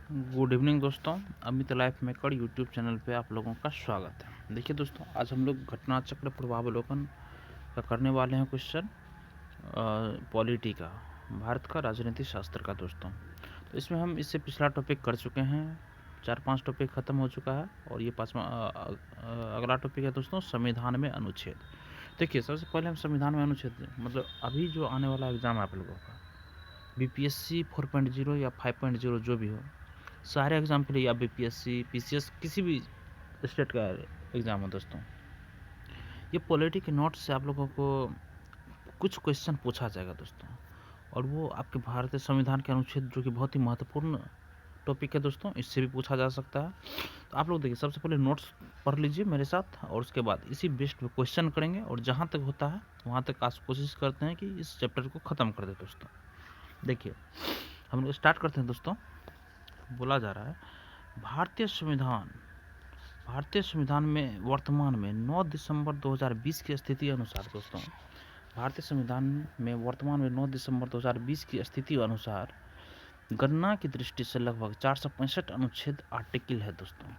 Good evening दोस्तों। Amit life maker YouTube channel पे आप लोगों का स्वागत है। देखिए दोस्तों, आज हम लोग घटना चक्र पूर्वावलोकन का करने वाले हैं क्वेश्चन पॉलिटी का, भारत का राजनीति शास्त्र का दोस्तों। तो इसमें हम इससे पिछला टॉपिक कर चुके हैं, 4-5 टॉपिक ख़त्म हो चुका है और ये 5वां अगला टॉपिक है दोस्तों, संविधान में अनुच्छेद। देखिए, सबसे पहले हम संविधान में अनुच्छेद मतलब अभी जो आने वाला एग्ज़ाम है आप लोगों का, BPSC 4.0 या 5.0 जो भी हो, सारे एग्ज़ाम के लिए, या BPSC PCS किसी भी स्टेट का एग्ज़ाम हो दोस्तों, ये पॉलिटी के नोट्स से आप लोगों को कुछ क्वेश्चन पूछा जाएगा दोस्तों। और वो आपके भारतीय संविधान के अनुच्छेद, जो कि बहुत ही महत्वपूर्ण टॉपिक है दोस्तों, इससे भी पूछा जा सकता है। तो आप लोग देखिए, सबसे पहले नोट्स पढ़ लीजिए मेरे साथ, और उसके बाद इसी बेस्ड पे क्वेश्चन करेंगे, और जहाँ तक होता है वहाँ तक आज कोशिश करते हैं कि इस चैप्टर को ख़त्म कर दे दोस्तों। देखिए, हम लोग स्टार्ट करते हैं दोस्तों। बोला जा रहा है, भारतीय संविधान में वर्तमान में 9 दिसंबर 2020 की स्थिति अनुसार दोस्तों, भारतीय संविधान में वर्तमान में 9 दिसंबर 2020 की स्थिति अनुसार गणना की दृष्टि से लगभग 465 अनुच्छेद आर्टिकल है दोस्तों।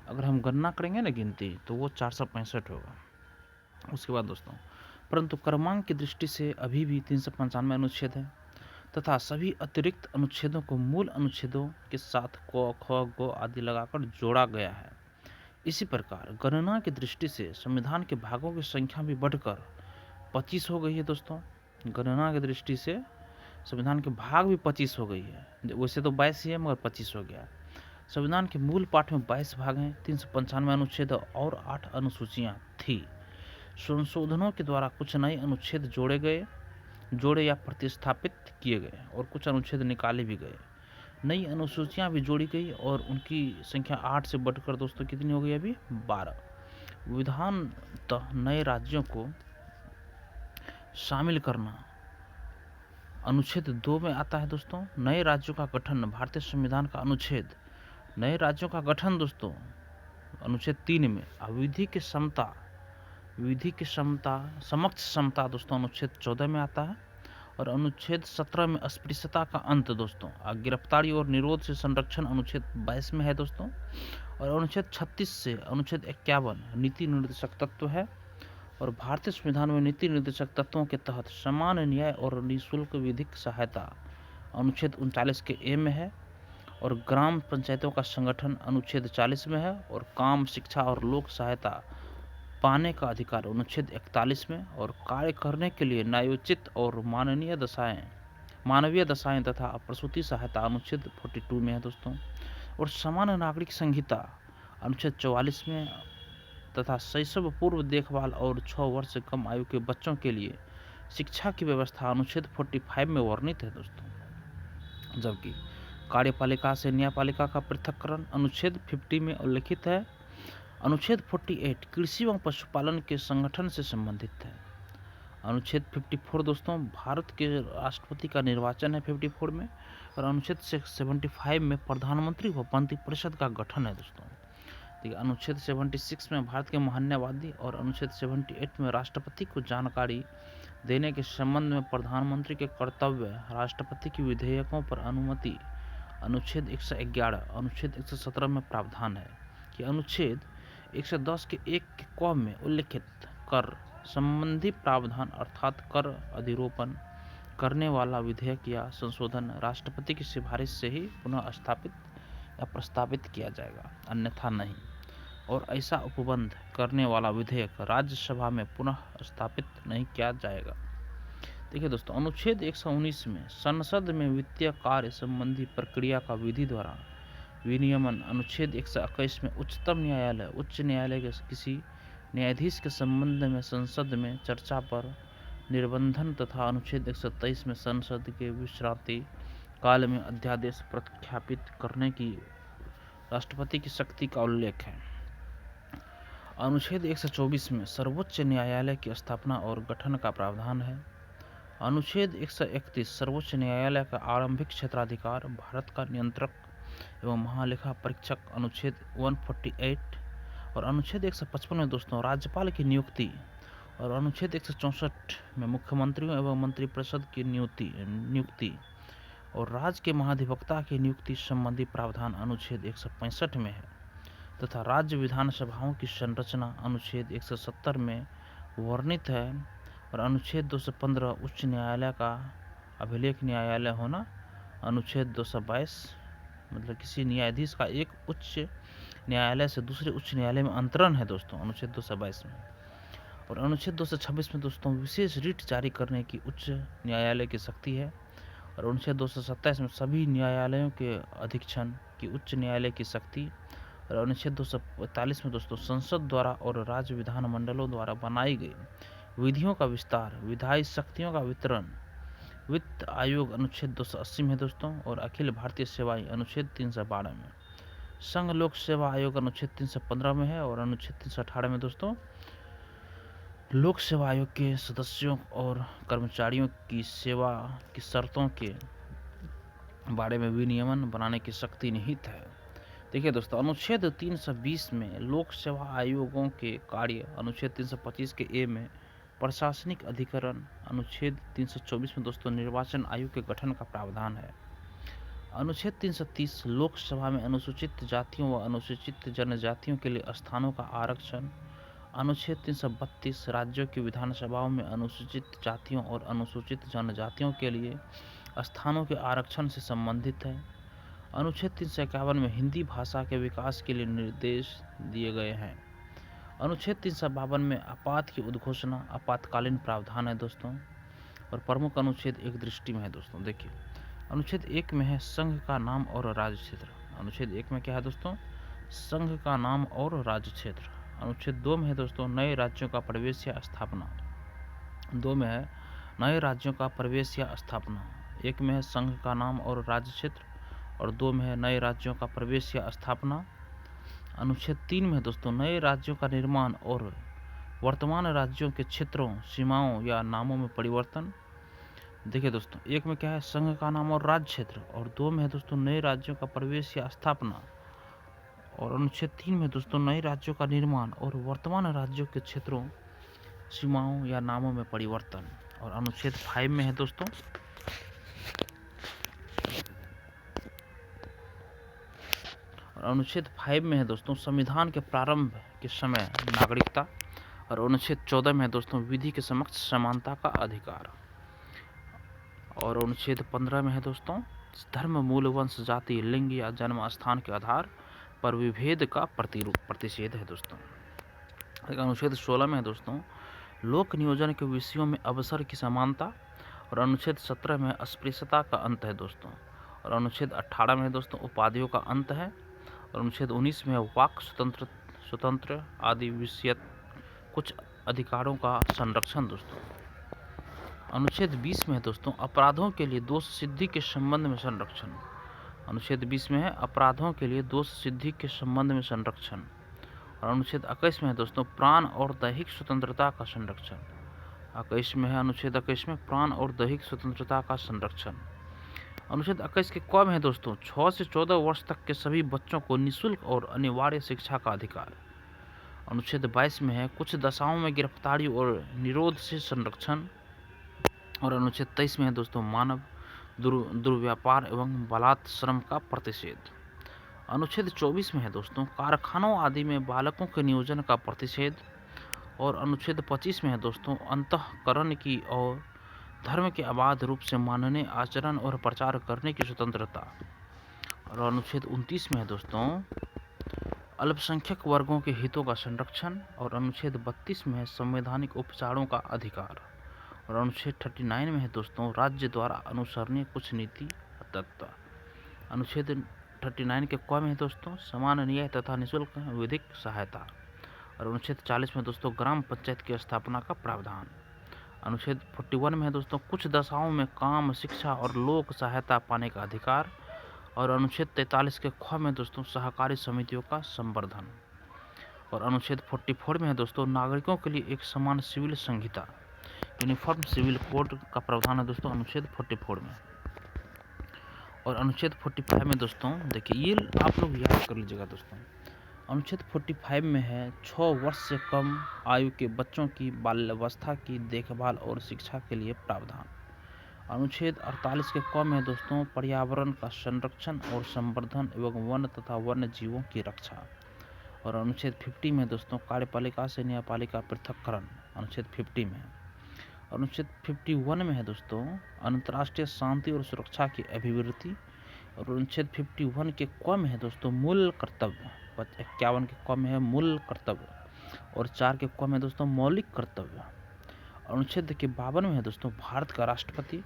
अगर हम गणना करेंगे ना गिनती, तो वो 465 होगा। उसके बाद दोस्तों, परंतु क्रमांक की दृष्टि से अभी भी 395 अनुच्छेद है, तथा सभी अतिरिक्त अनुच्छेदों को मूल अनुच्छेदों के साथ क, ख, ग आदि लगाकर जोड़ा गया है। इसी प्रकार गणना की दृष्टि से संविधान के भागों की संख्या भी बढ़कर 25 हो गई है दोस्तों। गणना की दृष्टि से संविधान के भाग भी 25 हो गई है। वैसे तो 22 ही है, मगर 25 हो गया। संविधान के मूल पाठ में 22 भाग हैं, 395 अनुच्छेद और 8 अनुसूचियां थी। संशोधनों के द्वारा कुछ नए अनुच्छेद जोड़े या प्रतिस्थापित किए गए, और कुछ अनुच्छेद निकाले भी गए। नई अनुसूचियां भी जोड़ी गई और उनकी संख्या 8 से बढ़कर दोस्तों कितनी हो गई अभी? 12। विधानतः नए राज्यों को शामिल करना अनुच्छेद 2 में आता है दोस्तों। नए राज्यों का गठन, भारतीय संविधान का अनुच्छेद नए राज्यों का गठन दोस्तों अनुच्छेद 3 में। विधि की समक्ष समता दोस्तों अनुच्छेद 14 में आता है। और अनुच्छेद 17 में अस्पृश्यता का अंत दोस्तों, गिरफ्तारी और निरोध से संरक्षण अनुच्छेद 22 में है दोस्तों। और अनुच्छेद 36 से अनुच्छेद 51 नीति निर्देशक तत्व है। और भारतीय संविधान में नीति निर्देशक तत्वों के तहत समान न्याय और निःशुल्क विधिक सहायता अनुच्छेद 39 के ए में है। और ग्राम पंचायतों का संगठन अनुच्छेद 40 में है। और काम, शिक्षा और लोक सहायता पाने का अधिकार अनुच्छेद 41 में। और कार्य करने के लिए न्यायोचित और मानवीय दशाएं तथा प्रसूति सहायता अनुच्छेद 42 में है दोस्तों। और सामान्य नागरिक संहिता अनुच्छेद 44 में, तथा शैशव पूर्व देखभाल और 6 वर्ष से कम आयु के बच्चों के लिए शिक्षा की व्यवस्था अनुच्छेद 45 में वर्णित है दोस्तों। जबकि कार्यपालिका से न्यायपालिका का पृथक्करण अनुच्छेद 50 में उल्लिखित है। अनुच्छेद 48 कृषि एवं पशुपालन के संगठन से संबंधित है। अनुच्छेद 54 दोस्तों, भारत के राष्ट्रपति का निर्वाचन है 54 में। और अनुच्छेद 75 में प्रधानमंत्री व मंत्रिपरिषद का गठन है दोस्तों। देखिए, अनुच्छेद 76 में भारत के महान्यायवादी, और अनुच्छेद 78 में राष्ट्रपति को जानकारी देने के संबंध में प्रधानमंत्री के कर्तव्य, राष्ट्रपति की विधेयकों पर अनुमति अनुच्छेद 111, अनुच्छेद 117 में प्रावधान है कि अनुच्छेद 110 के 1 के क में उल्लिखित कर संबंधी प्रावधान, अर्थात कर अधिरोपण करने वाला विधेयक या संशोधन राष्ट्रपति की सिफारिश से ही पुनः स्थापित या प्रस्तावित किया जाएगा, अन्यथा नहीं। और ऐसा उपबंध करने वाला विधेयक राज्यसभा में पुनः स्थापित नहीं किया जाएगा। देखिए दोस्तों, अनुच्छेद 119 में संसद में वित्तीय कार्य संबंधी प्रक्रिया का विधि द्वारा विनियमन। अनुच्छेद 121 में उच्च न्यायालय के किसी न्यायाधीश के संबंध में संसद में चर्चा पर निर्बंधन, तथा अनुच्छेद 123 में संसद के विश्रांति काल में अध्यादेश प्रख्यापित करने की राष्ट्रपति की शक्ति का उल्लेख है। अनुच्छेद 124 में सर्वोच्च न्यायालय की स्थापना और गठन का प्रावधान है। अनुच्छेद 131 सर्वोच्च न्यायालय का आरंभिक क्षेत्राधिकार, भारत का नियंत्रक एवं महालेखा परीक्षक अनुच्छेद 148। और अनुच्छेद 155 में दोस्तों राज्यपाल की नियुक्ति। और अनुच्छेद 164 में मुख्यमंत्रियों एवं मंत्रिपरिषद की नियुक्ति। और राज्य के महाधिवक्ता की नियुक्ति संबंधी प्रावधान अनुच्छेद 165 में है तथा राज्य विधानसभाओं की संरचना अनुच्छेद 170 में वर्णित है। और अनुच्छेद 215 उच्च न्यायालय का अभिलेख न्यायालय होना। अनुच्छेद 222 मतलब किसी न्यायाधीश का एक उच्च न्यायालय से दूसरे उच्च न्यायालय में अंतरण है दोस्तों, अनुच्छेद 222 में। और अनुच्छेद 226 में दोस्तों विशेष रिट जारी करने की उच्च न्यायालय की शक्ति है। और अनुच्छेद 227 में सभी न्यायालयों के अधीक्षण की उच्च न्यायालय की शक्ति। और अनुच्छेद 245 में दोस्तों संसद द्वारा और राज्य विधानमंडलों द्वारा बनाई गई विधियों का विस्तार, विधायी शक्तियों का वितरण। वित्त आयोग अनुच्छेद 280 में दोस्तों। और अखिल भारतीय सेवाएं अनुच्छेद 312 में। संघ लोक सेवा आयोग अनुच्छेद 315 में है। और अनुच्छेद 318 में दोस्तों लोक सेवा आयोग के सदस्यों और कर्मचारियों की सेवा की शर्तों के बारे में विनियमन बनाने की शक्ति निहित है। देखिए दोस्तों अनुच्छेद 320 में लोक सेवा आयोगों के कार्य, अनुच्छेद 325 के ए में प्रशासनिक अधिकरण, अनुच्छेद 324 में दोस्तों निर्वाचन आयोग के गठन का प्रावधान है। अनुच्छेद 330 लोकसभा में अनुसूचित जातियों व अनुसूचित जनजातियों के लिए स्थानों का आरक्षण। अनुच्छेद 332 राज्यों की विधानसभाओं में अनुसूचित जातियों और अनुसूचित जनजातियों के लिए स्थानों के आरक्षण से संबंधित है। अनुच्छेद 351 में हिंदी भाषा के विकास के लिए निर्देश दिए गए हैं। अनुच्छेद 352 में आपात की उद्घोषणा, आपातकालीन प्रावधान है दोस्तों। और प्रमुख अनुच्छेद एक दृष्टि में है दोस्तों। देखिए अनुच्छेद 1 में है संघ का नाम और राज्य क्षेत्र। अनुच्छेद 1 में क्या है दोस्तों? संघ का नाम और राज्य क्षेत्र। अनुच्छेद 2 में है दोस्तों नए राज्यों का प्रवेश या स्थापना। 2 में है नए राज्यों का प्रवेश या स्थापना। 1 में है संघ का नाम और राज्य क्षेत्र और 2 में है नए राज्यों का प्रवेश या स्थापना। अनुच्छेद 3 में है दोस्तों नए राज्यों का निर्माण और वर्तमान राज्यों के क्षेत्रों, सीमाओं या नामों में परिवर्तन। देखिए दोस्तों 1 में क्या है संघ का नाम और राज्य क्षेत्र और 2 में है दोस्तों नए राज्यों का प्रवेश या स्थापना। और अनुच्छेद 3 में दोस्तों नए राज्यों का निर्माण और वर्तमान राज्यों के क्षेत्रों, सीमाओं या नामों में परिवर्तन। और अनुच्छेद 5 में है दोस्तों अनुच्छेद 5 में है दोस्तों संविधान के प्रारंभ के समय नागरिकता। और अनुच्छेद 14 में है दोस्तों विधि के समक्ष समानता का अधिकार। और अनुच्छेद 15 में है दोस्तों धर्म, मूल, वंश, जाति, लिंग या जन्म स्थान के आधार पर विभेद का प्रतिषेध है दोस्तों। अनुच्छेद 16 में है दोस्तों लोक नियोजन के विषयों में अवसर की समानता। और अनुच्छेद 17 में अस्पृश्यता का अंत है दोस्तों। और अनुच्छेद 18 में है दोस्तों उपाधियों का अंत है। और अनुच्छेद 19 में है वाक स्वतंत्र आदि विषयक कुछ अधिकारों का संरक्षण दोस्तों। अनुच्छेद 20 में है दोस्तों अपराधों के लिए दोष सिद्धि के संबंध में संरक्षण। अनुच्छेद 20 में है अपराधों के लिए दोष सिद्धि के संबंध में संरक्षण। और अनुच्छेद 21 में है दोस्तों प्राण और दैहिक स्वतंत्रता का संरक्षण। 21 में है अनुच्छेद 21 में प्राण और दैहिक स्वतंत्रता का संरक्षण। अनुच्छेद 21 के क में है दोस्तों 6 से 14 वर्ष तक के सभी बच्चों को निःशुल्क और अनिवार्य शिक्षा का अधिकार। अनुच्छेद 22 में है कुछ दशाओं में गिरफ्तारी और निरोध से संरक्षण। और अनुच्छेद 23 में है दोस्तों मानव दुर्व्यापार एवं बलात् श्रम का प्रतिषेध। अनुच्छेद 24 में है दोस्तों कारखानों आदि में बालकों के नियोजन का प्रतिषेध। और अनुच्छेद 25 में है दोस्तों अंतःकरण की और धर्म के अबाध रूप से मानने, आचरण और प्रचार करने की स्वतंत्रता। और अनुच्छेद 29 में है दोस्तों अल्पसंख्यक वर्गों के हितों का संरक्षण। और अनुच्छेद 32 में है संवैधानिक उपचारों का अधिकार। और अनुच्छेद 39 में है दोस्तों राज्य द्वारा अनुसरणीय कुछ नीति तत्व। अनुच्छेद 39 के क में है दोस्तों समान न्याय तथा निःशुल्क विधिक सहायता। और अनुच्छेद 40 में दोस्तों ग्राम पंचायत की स्थापना का प्रावधान। अनुच्छेद 41 में है दोस्तों कुछ दशाओं में काम, शिक्षा और लोक सहायता पाने का अधिकार। और अनुच्छेद 43 के ख में दोस्तों सहकारी समितियों का संवर्धन। और अनुच्छेद 44 में है दोस्तों नागरिकों के लिए एक समान सिविल संहिता, यूनिफॉर्म सिविल कोड का प्रावधान है दोस्तों अनुच्छेद 44 में। और अनुच्छेद 45 में दोस्तों देखिए ये आप लोग याद कर लीजिएगा दोस्तों। अनुच्छेद 45 में है 6 वर्ष से कम आयु के बच्चों की बाल्यावस्था की देखभाल और शिक्षा के लिए प्रावधान। अनुच्छेद 48 के क में है दोस्तों पर्यावरण का संरक्षण और संवर्धन एवं वन तथा वन्य जीवों की रक्षा। और अनुच्छेद 50 में दोस्तों कार्यपालिका से न्यायपालिका पृथक्करण अनुच्छेद 50 में। अनुच्छेद 51 में है दोस्तों अंतर्राष्ट्रीय शांति और सुरक्षा की अभिवृद्धि। और अनुच्छेद 51 के क में है दोस्तों मूल कर्तव्य। 51 के क में है मूल कर्तव्य और 4 के क में दोस्तों मौलिक कर्तव्य। अनुच्छेद के 52 में है दोस्तों भारत का राष्ट्रपति।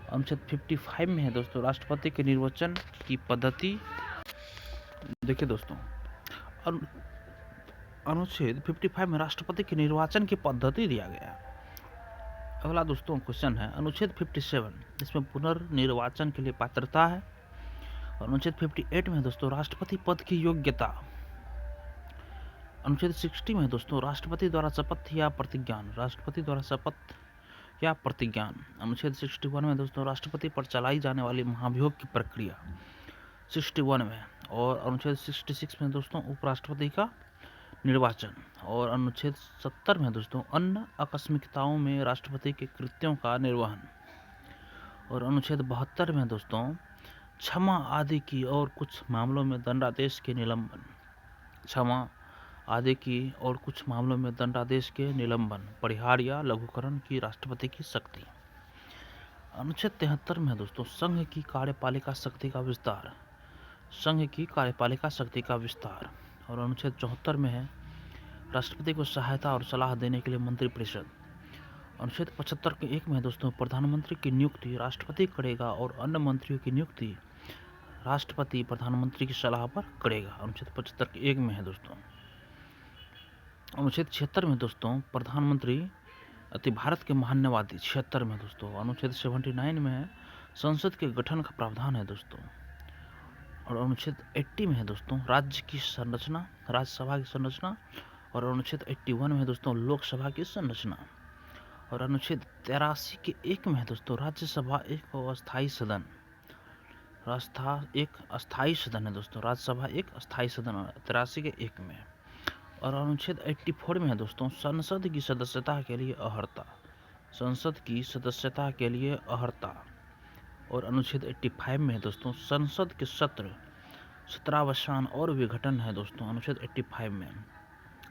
अनुच्छेद 55 में है दोस्तों राष्ट्रपति के निर्वाचन की पद्धति। देखिए दोस्तों अनुच्छेद 55 में राष्ट्रपति के निर्वाचन की पद्धति दिया गया। अगला दोस्तों क्वेश्चन है अनुच्छेद 57, इसमें पुनर्निर्वाचन के लिए पात्रता है। अनुच्छेद 58 में दोस्तों राष्ट्रपति पद की योग्यता। अनुच्छेद 60 में दोस्तों राष्ट्रपति द्वारा शपथ या प्रतिज्ञान। राष्ट्रपति द्वारा शपथ या प्रतिज्ञान। अनुच्छेद 61 में दोस्तों राष्ट्रपति पर चलाई जाने वाली महाभियोग की प्रक्रिया 61 में। और अनुच्छेद 66 में दोस्तों उपराष्ट्रपति का निर्वाचन। और अनुच्छेद 70 में दोस्तों अन्य आकस्मिकताओं में राष्ट्रपति के कृत्यों का निर्वहन। और अनुच्छेद 72 में दोस्तों क्षमा आदि की और कुछ मामलों में दंडादेश के निलंबन। क्षमा आदि की और कुछ मामलों में दंडादेश के निलंबन, परिहार या लघुकरण की राष्ट्रपति की शक्ति। अनुच्छेद 73 में दोस्तों संघ की कार्यपालिका शक्ति का विस्तार। संघ की कार्यपालिका शक्ति का विस्तार। और अनुच्छेद 74 में है राष्ट्रपति को सहायता और सलाह देने के लिए मंत्रिपरिषद। अनुच्छेद 75 के 1 में दोस्तों प्रधानमंत्री की नियुक्ति राष्ट्रपति करेगा और अन्य मंत्रियों की नियुक्ति राष्ट्रपति प्रधानमंत्री की सलाह पर करेगा। अनुच्छेद 75 के 1 में है दोस्तों। अनुच्छेद 76 में दोस्तों प्रधानमंत्री अति भारत के महान्यवादी। 76 में दोस्तों। अनुच्छेद 79 में है संसद के गठन का प्रावधान है दोस्तों। और अनुच्छेद 80 में है दोस्तों राज्य की संरचना, राज्यसभा की संरचना। और अनुच्छेद 81 में है दोस्तों लोकसभा की संरचना। और अनुच्छेद 83 के 1 में है दोस्तों राज्यसभा एक अस्थायी सदन। एक अस्थायी सदन है दोस्तों, राज्यसभा एक अस्थायी सदन 83 के 1 में। और अनुच्छेद 84 में है दोस्तों संसद की सदस्यता के लिए अर्हता। संसद की सदस्यता के लिए अर्हता। और अनुच्छेद 85 में है दोस्तों संसद के सत्र, सत्रावसान और विघटन है दोस्तों। अनुच्छेद 85 में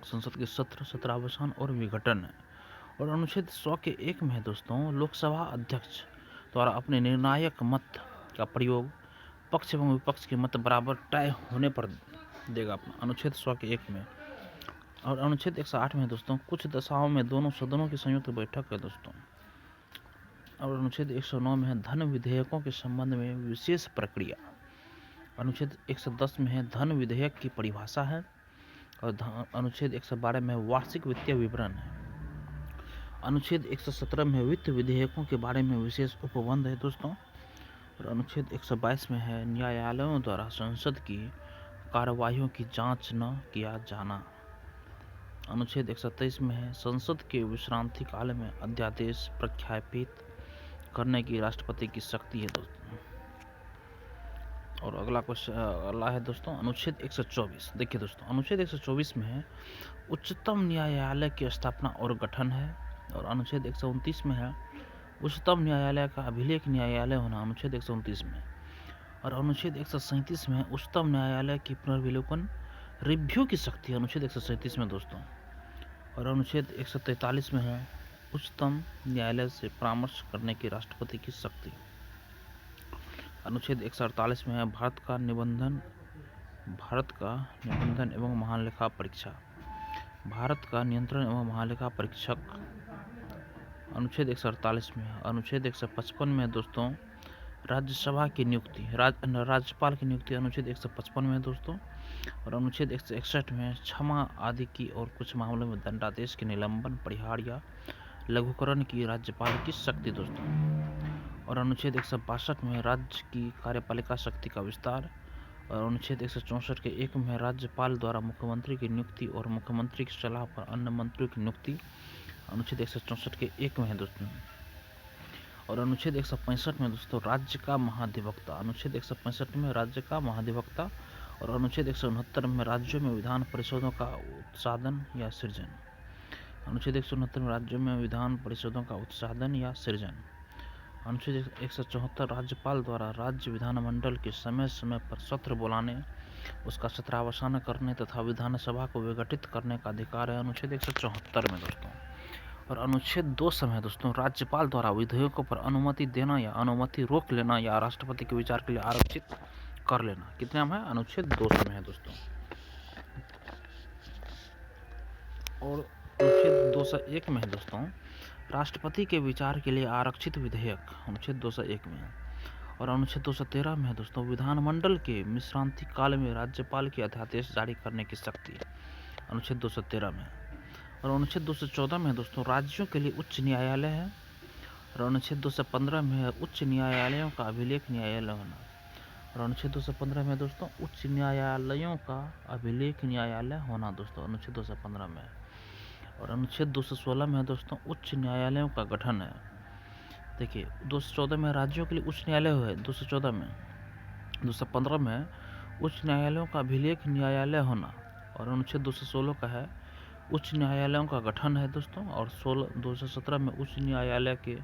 संसद के सत्र, सत्रावसान और विघटन है। और अनुच्छेद 100 के 1 में है दोस्तों लोकसभा अध्यक्ष द्वारा अपने निर्णायक मत का प्रयोग पक्ष एवं विपक्ष के मत बराबर तय होने पर देगा अपना। अनुच्छेद 100 के 1 में। और अनुच्छेद 108 में दोस्तों कुछ दशाओं में दोनों सदनों की संयुक्त बैठक है दोस्तों। और अनुच्छेद 109 में है धन विधेयकों के संबंध में विशेष प्रक्रिया। अनुच्छेद 110 में है धन विधेयक की परिभाषा है। और अनुच्छेद 112 में वार्षिक वित्तीय विवरण है। अनुच्छेद 117 में वित्त विधेयकों के बारे में विशेष उपबंध है दोस्तों। और अनुच्छेद 122 में है न्यायालयों द्वारा संसद की कार्यवाहियों की जांच न किया जाना। अनुच्छेद 123 में है संसद के विश्रांति काल में अध्यादेश प्रख्यापित करने की राष्ट्रपति की शक्ति है दोस्तों। और अगला है दोस्तों अनुच्छेद 124। देखिए दोस्तों अनुच्छेद 124 में है उच्चतम न्यायालय की स्थापना और गठन है। और अनुच्छेद 129 में है उच्चतम न्यायालय का अभिलेख न्यायालय होना। अनुच्छेद 129 में। और अनुच्छेद 137 में है उच्चतम न्यायालय की पुनर्विलोकन रिव्यू की शक्ति। अनुच्छेद 137 में दोस्तों। और अनुच्छेद 143 में है उच्चतम न्यायालय से परामर्श करने की राष्ट्रपति की शक्ति। अनुच्छेद 148 में है भारत का निबंधन एवं महालेखा परीक्षा। भारत का नियंत्रण एवं महालेखा परीक्षक। अनुच्छेद 148 में है। अनुच्छेद 155 में दोस्तों राज्यसभा की नियुक्ति, राज्यपाल की नियुक्ति। अनुच्छेद 155 में दोस्तों। और अनुच्छेद 161 में क्षमा आदि की और कुछ मामलों में दंडादेश के निलंबन, परिहार या लघुकरण की राज्यपाल की शक्ति दोस्तों। और अनुच्छेद 162 में राज्य की कार्यपालिका शक्ति का विस्तार। और अनुच्छेद 164 के 1 में राज्यपाल द्वारा मुख्यमंत्री की नियुक्ति और मुख्यमंत्री की सलाह पर अन्य मंत्रियों की नियुक्ति। अनुच्छेद 164 के 1 में है दोस्तों। और अनुच्छेद 165 में दोस्तों राज्य का महाधिवक्ता। अनुच्छेद 165 में राज्य का महाधिवक्ता। और अनुच्छेद 169 में राज्यों में विधान परिषदों का उत्साधन या सृजन। अनुच्छेद 169 में राज्यों में विधान परिषदों का उत्साधन या सृजन। अनुच्छेद 174 राज्यपाल द्वारा राज्य विधानमंडल के समय समय पर सत्र बुलाने, उसका सत्रावसान करने तथा विधानसभा को विघटित करने का अधिकार है अनुच्छेद 174 में दोस्तों। और अनुच्छेद 200 में दोस्तों राज्यपाल द्वारा विधेयकों पर अनुमति देना या अनुमति रोक लेना या राष्ट्रपति के विचार के लिए आरक्षित कर लेना कितने में है? अनुच्छेद 200 में है दोस्तों। और अनुच्छेद 201 में है दोस्तों राष्ट्रपति के विचार के लिए आरक्षित विधेयक अनुच्छेद 201 में है। और अनुच्छेद 213 में है दोस्तों विधानमंडल के विश्रांति काल में राज्यपाल के अध्यादेश जारी करने की शक्ति अनुच्छेद 213 में। और अनुच्छेद 214 में है दोस्तों राज्यों के लिए उच्च न्यायालय है। और अनुच्छेद 215 में है उच्च न्यायालयों का अभिलेख न्यायालय होना। और अनुच्छेद 215 में दोस्तों उच्च न्यायालयों का अभिलेख न्यायालय होना दोस्तों अनुच्छेद 215 में। और अनुच्छेद 216 में दोस्तों उच्च न्यायालयों का गठन है। देखिए 214 में राज्यों के लिए उच्च न्यायालय है, 214 में। 215 में उच्च न्यायालयों का अभिलेख न्यायालय होना। और अनुच्छेद 216 का है उच्च न्यायालयों का गठन है दोस्तों। और 217 में उच्च न्यायालय के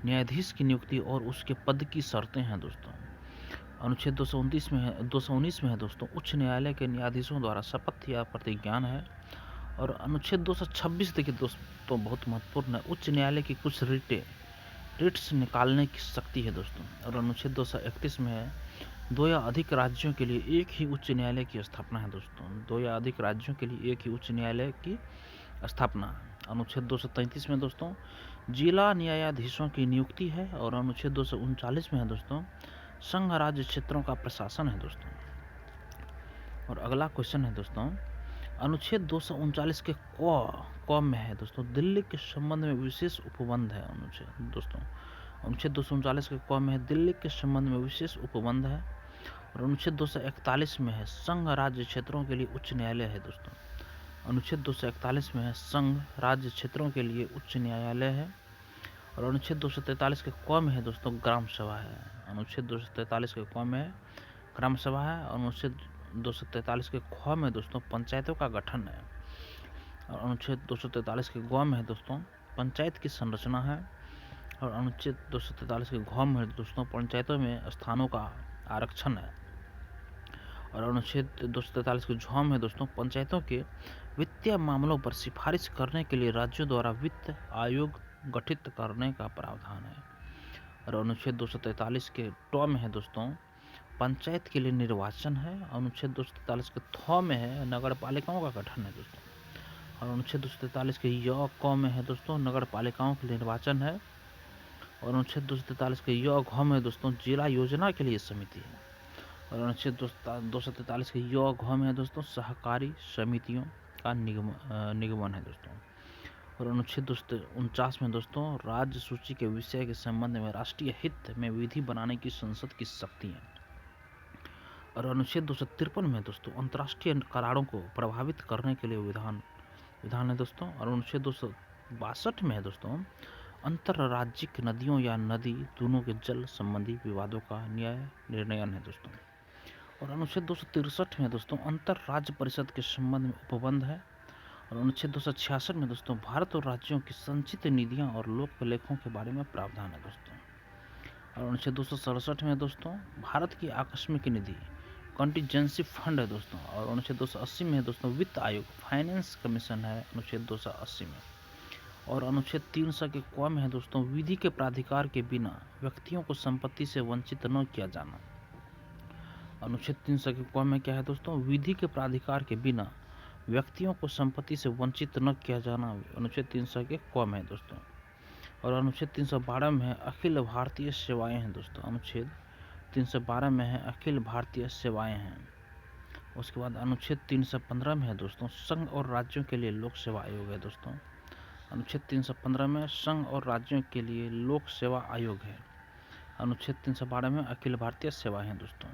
न्यायाधीश की नियुक्ति और उसके पद की शर्तें हैं दोस्तों। अनुच्छेद 219 में है दोस्तों उच्च न्यायालय के न्यायाधीशों द्वारा शपथ या प्रतिज्ञान है। और अनुच्छेद 226 देखिए दोस्तों बहुत महत्वपूर्ण है, उच्च न्यायालय की कुछ रिट्स निकालने की शक्ति है दोस्तों। और अनुच्छेद 231 में है दो या अधिक राज्यों के लिए एक ही उच्च न्यायालय की स्थापना है दोस्तों। दो या अधिक राज्यों के लिए एक ही उच्च न्यायालय की स्थापना। अनुच्छेद 233 में दोस्तों जिला न्यायाधीशों की नियुक्ति है। और अनुच्छेद 239 में है दोस्तों संघ राज्य क्षेत्रों का प्रशासन है दोस्तों। और अगला क्वेश्चन है दोस्तों अनुच्छेद 239 के क में है दोस्तों दिल्ली के संबंध में विशेष उपबंध है अनुच्छेद दोस्तों। अनुच्छेद 239 के क में है दिल्ली के संबंध में विशेष उपबंध है। और अनुच्छेद 241 में है संघ राज्य क्षेत्रों के लिए उच्च न्यायालय है दोस्तों। अनुच्छेद 241 में है संघ राज्य क्षेत्रों के लिए उच्च न्यायालय है। और अनुच्छेद 243 के क में है दोस्तों ग्राम सभा है। अनुच्छेद 243 के क में है ग्राम सभा है। और अनुच्छेद 243 के ख में दोस्तों पंचायतों का गठन है। और अनुच्छेद 243 के ग में है दोस्तों पंचायत की संरचना है। और अनुच्छेद 243 के घ में दोस्तों पंचायतों में स्थानों का आरक्षण है। और अनुच्छेद 243 के झ में दोस्तों पंचायतों के वित्तीय मामलों पर सिफारिश करने के लिए राज्यों द्वारा वित्त आयोग गठित करने का प्रावधान है। और अनुच्छेद 243 के ट में है दोस्तों पंचायत के लिए निर्वाचन है। अनुच्छेद 243 के थ में है नगर पालिकाओं का गठन है दोस्तों। और अनुच्छेद 243 के य क में है दोस्तों नगर पालिकाओं के लिए निर्वाचन है। और अनुच्छेद 243 के य घ में दोस्तों जिला योजना के लिए समिति है। और अनुच्छेद 243 के य घ में है दोस्तों सहकारी समितियों का निगमन है दोस्तों। और अनुच्छेद 249 में दोस्तों राज्य सूची के विषय के संबंध में राष्ट्रीय हित में विधि बनाने की संसद की शक्ति है। और अनुच्छेद 253 में दोस्तों अंतर्राष्ट्रीय करारों को प्रभावित करने के लिए विधान है दोस्तों। और अनुच्छेद 262 में है दोस्तों अंतर्राज्यिक नदियों या नदी दोनों के जल संबंधी विवादों का न्याय निर्णयन है दोस्तों। और अनुच्छेद 263 में दोस्तों अंतर राज्य परिषद के संबंध में उपबंध है। और अनुच्छेद 266 में दोस्तों भारत और राज्यों की संचित निधियां और लोक लेखों के बारे में प्रावधान है दोस्तों। और अनुच्छेद 267 में दोस्तों भारत की आकस्मिक निधि कंटीजेंसी फंड है दोस्तों। और अनुच्छेद 280 में दोस्तों वित्त आयोग फाइनेंस कमीशन है अनुच्छेद 280 में। और अनुच्छेद 300 के क में है दोस्तों विधि के प्राधिकार के बिना व्यक्तियों को संपत्ति से वंचित न किया जाना। अनुच्छेद 300 के क में क्या है दोस्तों विधि के प्राधिकार के बिना व्यक्तियों को संपत्ति से वंचित न किया जाना अनुच्छेद 300 के क में है दोस्तों। और अनुच्छेद 312 में है अखिल भारतीय सेवाएं हैं दोस्तों। अनुच्छेद 312 में है अखिल भारतीय सेवाएं हैं। उसके बाद अनुच्छेद 315 में है दोस्तों संघ और राज्यों के लिए लोक सेवा आयोग है दोस्तों। अनुच्छेद 315 में संघ और राज्यों के लिए लोक सेवा आयोग है। अनुच्छेद 312 में अखिल भारतीय सेवा है दोस्तों।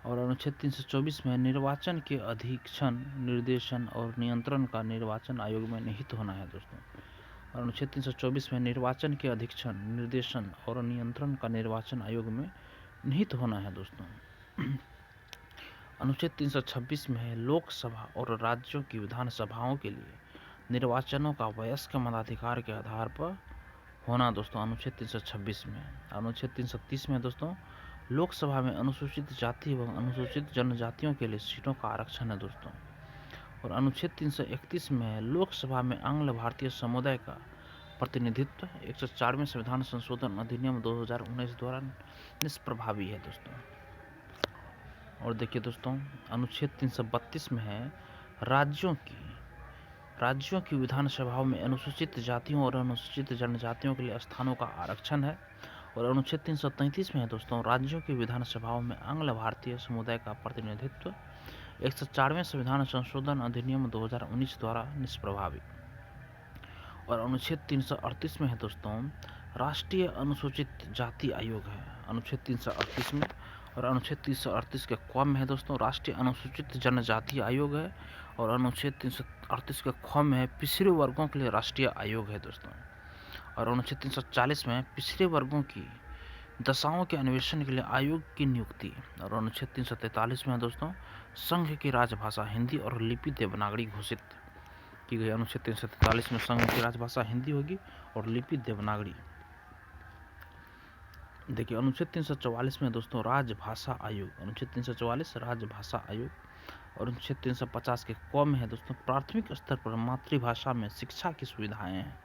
और अनुच्छेद 324 में निर्वाचन के अधीक्षण निर्देशन और नियंत्रण का निर्वाचन आयोग में निहित होना है दोस्तों। और अनुच्छेद 324 में निर्वाचन के अधीक्षण निर्देशन और नियंत्रण का निर्वाचन आयोग में निहित होना है दोस्तों। अनुच्छेद 326 में है लोकसभा और राज्यों की विधानसभाओं के लिए निर्वाचनों का वयस्क मताधिकार के आधार पर होना दोस्तों अनुच्छेद 326 में। अनुच्छेद 330 में दोस्तों लोकसभा में अनुसूचित जाति एवं अनुसूचित जनजातियों के लिए सीटों का आरक्षण है दोस्तों। और अनुच्छेद 331 में है लोकसभा में आंग्ल भारतीय समुदाय का प्रतिनिधित्व 104वें संविधान संशोधन अधिनियम 2019 द्वारा निष्प्रभावी है दोस्तों। और देखिए दोस्तों अनुच्छेद 332 में है राज्यों की विधानसभाओं में अनुसूचित जातियों और अनुसूचित जनजातियों के लिए स्थानों का आरक्षण है। और अनुच्छेद 333 में है दोस्तों राज्यों की विधानसभाओं में आंग्ल भारतीय समुदाय का प्रतिनिधित्व 104वें संविधान संशोधन अधिनियम 2019 द्वारा निष्प्रभावी। और अनुच्छेद 338 में है दोस्तों राष्ट्रीय अनुसूचित जाति आयोग है अनुच्छेद 338 में। और अनुच्छेद 338 के क में है दोस्तों राष्ट्रीय अनुसूचित जनजाति आयोग है। और अनुच्छेद 338 के ख में है पिछड़े वर्गों के लिए राष्ट्रीय आयोग है दोस्तों। और अनुच्छेद 340 में पिछड़े वर्गों की दशाओं के अन्वेषण के लिए आयोग की नियुक्ति। और अनुच्छेद 343 में है दोस्तों संघ की राजभाषा हिंदी और लिपि देवनागरी घोषित की गई। अनुच्छेद 343 में संघ की राजभाषा हिंदी होगी और लिपि देवनागरी। देखिए अनुच्छेद 344 में दोस्तों राजभाषा आयोग अनुच्छेद 344 राजभाषा आयोग। और अनुच्छेद 350 के क में है दोस्तों प्राथमिक स्तर पर मातृभाषा में शिक्षा की सुविधाएं हैं।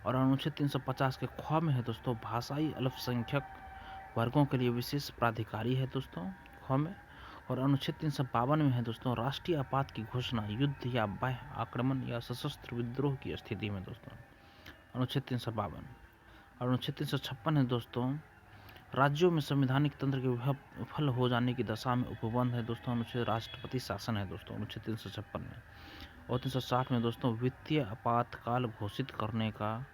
और अनुच्छेद 350 के ख में है दोस्तों भाषाई अल्पसंख्यक वर्गों के लिए विशेष प्राधिकारी है दोस्तों ख में। और अनुच्छेद 352 में है दोस्तों राष्ट्रीय आपात की घोषणा युद्ध या बाह्य आक्रमण या सशस्त्र विद्रोह की स्थिति में दोस्तों अनुच्छेद 352। और अनुच्छेद 356 है दोस्तों राज्यों में संवैधानिक तंत्र के विफल हो जाने की दशा में उपबंध है दोस्तों अनुच्छेद राष्ट्रपति शासन है दोस्तों अनुच्छेद 356 में। और 360 में दोस्तों वित्तीय आपातकाल घोषित करने का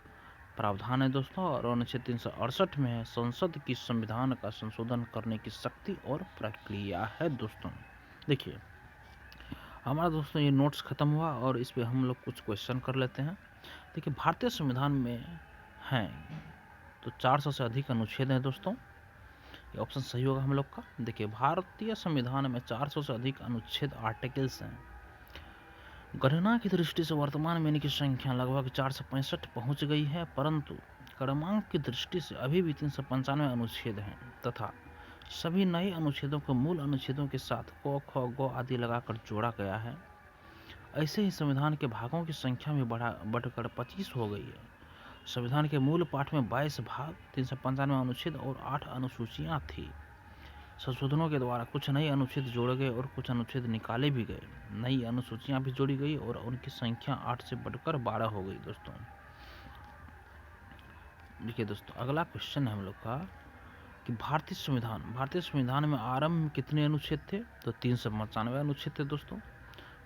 प्रावधान है दोस्तों। और अनुच्छेद 368 में है संसद की संविधान का संशोधन करने की शक्ति और प्रक्रिया है दोस्तों। देखिए हमारा दोस्तों ये नोट्स खत्म हुआ और इस पे हम लोग कुछ क्वेश्चन कर लेते हैं। देखिए भारतीय संविधान में हैं तो 400 से अधिक अनुच्छेद हैं दोस्तों। ये ऑप्शन सही होगा हम लोग का। देखिए भारतीय संविधान में 400 से अधिक अनुच्छेद आर्टिकल्स हैं। गणना की दृष्टि से वर्तमान में इनकी संख्या लगभग 465 पहुंच गई है, परंतु क्रमांक की दृष्टि से अभी भी 395 अनुच्छेद हैं तथा सभी नए अनुच्छेदों को मूल अनुच्छेदों के साथ क ख ग आदि लगाकर जोड़ा गया है। ऐसे ही संविधान के भागों की संख्या में बढ़कर 25 हो गई है। संविधान के मूल पाठ में 22 भाग 395 अनुच्छेद और 8 अनुसूचियां थी। संशोधनों के द्वारा कुछ नए अनुच्छेद जोड़े गए और कुछ अनुच्छेद निकाले भी गए। नई अनुसूचियां भी जोड़ी गई और उनकी संख्या 8 से बढ़कर 12 हो गई दोस्तों। देखिए दोस्तों अगला क्वेश्चन है हम लोग का कि भारतीय संविधान में आरंभ में कितने अनुच्छेद थे? तो 395 अनुच्छेद थे दोस्तों।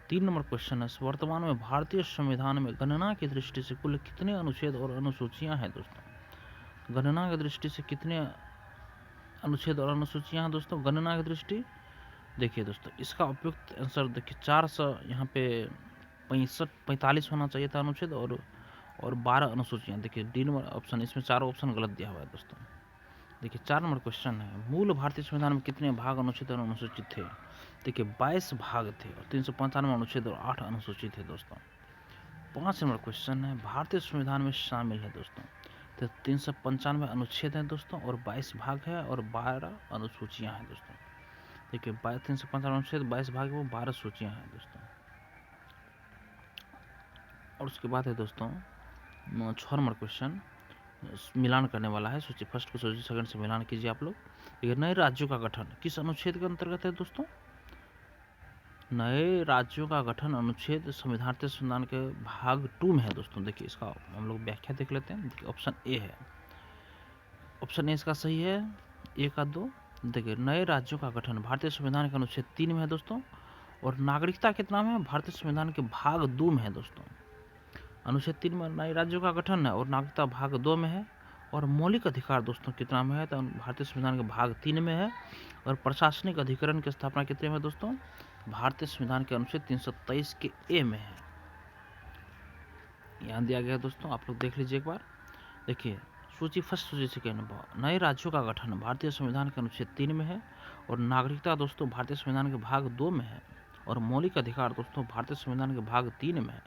3 नंबर क्वेश्चन है वर्तमान में भारतीय संविधान में गणना की दृष्टि से कुल कितने अनुच्छेद और अनुसूचियां हैं दोस्तों? गणना की दृष्टि से कितने अनुच्छेद और अनुसूचियां हैं दोस्तों? गणना की दृष्टि देखिए दोस्तों इसका उपयुक्त आंसर देखिए 400 यहाँ पे 45 होना चाहिए था अनुच्छेद और 12 अनुसूचियां। देखिए डी नंबर ऑप्शन इसमें चारों ऑप्शन गलत दिया हुआ है दोस्तों। देखिए 4 नंबर क्वेश्चन है मूल भारतीय संविधान में कितने भाग अनुच्छेद और अनुसूचित थे? देखिए 22 भाग थे और 395 अनुच्छेद और 8 अनुसूचित थे दोस्तों। 5 नंबर क्वेश्चन है भारतीय संविधान में शामिल है दोस्तों तो 395 अनुच्छेद हैं दोस्तों और 22 भाग है और 12 अनुसूचियां हैं दोस्तों। देखिए 395 अनुच्छेद 22 भाग वो 12 सूचियां हैं दोस्तों। और उसके बाद है दोस्तों 6 नंबर क्वेश्चन मिलान करने वाला है। सूची फर्स्ट को सूची सेकंड से मिलान कीजिए आप लोग। देखिए नए राज्यों का गठन किस अनुच्छेद के अंतर्गत है दोस्तों? नए राज्यों का गठन अनुच्छेद संविधान के भाग 2 में है दोस्तों। देखिए इसका हम लोग व्याख्या देख लेते हैं। देखिए ऑप्शन ए है, ऑप्शन ए इसका सही है 1 का 2। देखिए नए राज्यों का गठन भारतीय संविधान के अनुच्छेद 3 में है दोस्तों। और नागरिकता कितना में है? भारतीय संविधान के भाग 2 में है दोस्तों। अनुच्छेद 3 में नए राज्यों का गठन है और नागरिकता भाग 2 में है। और मौलिक अधिकार दोस्तों कितना में है? तो भारतीय संविधान के भाग 3 में है। और प्रशासनिक अधिकरण की स्थापना कितने में दोस्तों? भारतीय संविधान के अनुच्छेद 323 के ए में है। ध्यान दिया गया दोस्तों, आप लोग देख लीजिए एक बार। देखिए सूची फर्स्ट सूची सेकेंड नए राज्यों का गठन भारतीय संविधान के अनुच्छेद 3 में है। और नागरिकता दोस्तों भारतीय संविधान के भाग 2 में है। और मौलिक अधिकार दोस्तों भारतीय संविधान के भाग 3 में है।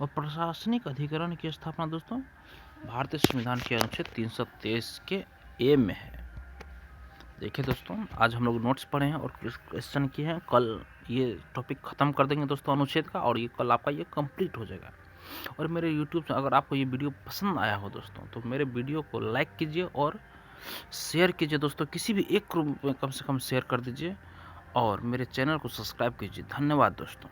और प्रशासनिक अधिकरण की स्थापना दोस्तों भारतीय संविधान के अनुच्छेद 323 के ए में है। देखिए दोस्तों, आज हम लोग नोट्स पढ़े हैं और क्वेश्चन किए हैं। कल ये टॉपिक ख़त्म कर देंगे दोस्तों अनुच्छेद का, और ये कल आपका ये कंप्लीट हो जाएगा। और मेरे यूट्यूब से अगर आपको ये वीडियो पसंद आया हो दोस्तों, तो मेरे वीडियो को लाइक कीजिए और शेयर कीजिए दोस्तों। किसी भी एक ग्रुप में कम से कम शेयर कर दीजिए और मेरे चैनल को सब्सक्राइब कीजिए। धन्यवाद दोस्तों।